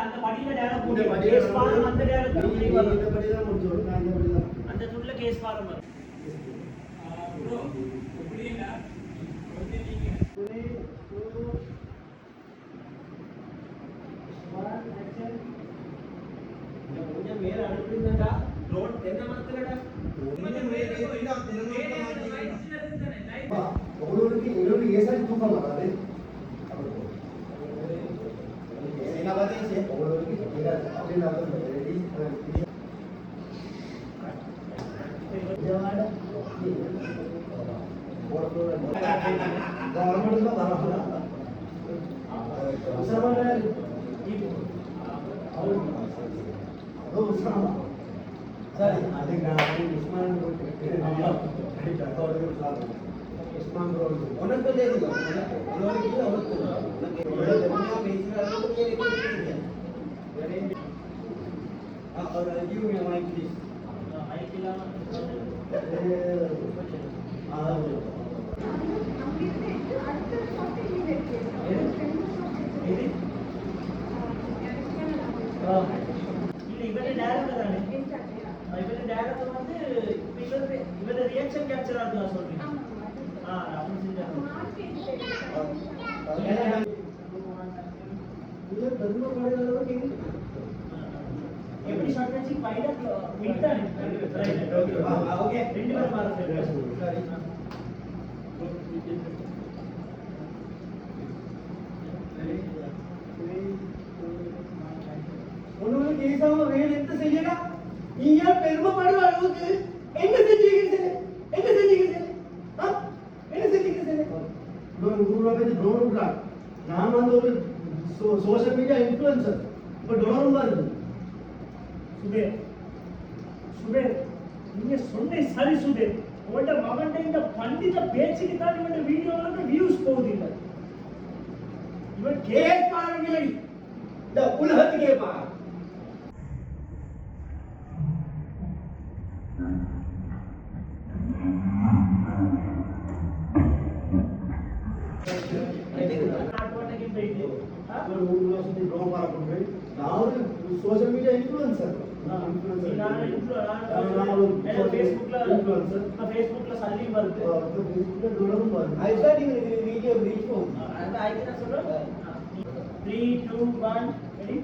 அந்த படியில டயலாக் போட்டு கேஸ் ஃபாரம் அந்த டயலாக் இந்த படி தான் முடிச்சோம் அந்த படி தான் அந்த துட்ல கேஸ் ஃபாரம் ப்ரோ புரியல வந்து நீங்க 3 2 1 ஆக்சன் கொஞ்சம் மேல அனுப்புறீங்கடா ட்ரோன் என்ன மரத்துலடா கொஞ்சம் மேல ஏறினா திறந்து உங்களுக்கு ஏசாரி தூக்கம் வராது என்ன பாத்தீங்க உங்களுக்கு அப்படினா ரெடி ஜவாட கவர்மெண்ட் தான் வரல உஸ்மான் சரி அதுக்கு உஸ்மான் உஸ்மான் ப்ரோ உனக்கு தெரியும் உனக்கு இல்ல உனக்கு தெரியுமா பேசுறாங்க கேக்குறீங்க और give me a mic please mic இல்லாம இவரே டைரக்டர் தானே இவரே டைரக்டர் வந்து இவரே ரியாக்ஷன் கேப்சர் ஆகுதா சொல்றீங்க அப்படி செஞ்சாங்க இது தர்ம பாடல எப்படி ஷார்ட் மேட்சிங் பைலட் மிட் தான் ஓகே ரெண்டு பேரும் பாருங்க சரி ஒண்ணுமே கேசாம வேலை என்ன செய்யடா நீங்க பெருமைப்படுற அளவுக்கு என்ன செஞ்சீங்க என்ன செஞ்சீங்க என்ன செஞ்சீங்க நான் வந்து ஒரு சோஷியல் மீடியா இன்ஃப்ளூயன்சர் இப்ப டொனரும் தான் இருக்கு சுபேர் நீங்க சொன்ன சரி சுபேர் உங்களோட மகன் இந்த பண்டித பேச்சுக்கு தான் இவங்க வீடியோல வியூஸ் போகுது இல்ல இவன் கேட்பார்கள் இந்த உலகத்துக்கு கேட்பாங்க सोशल मीडिया इन्फ्लुएंसर फेसबुक सल्ली वर्क ऐसा वीडियो रीच 3 2 1 ready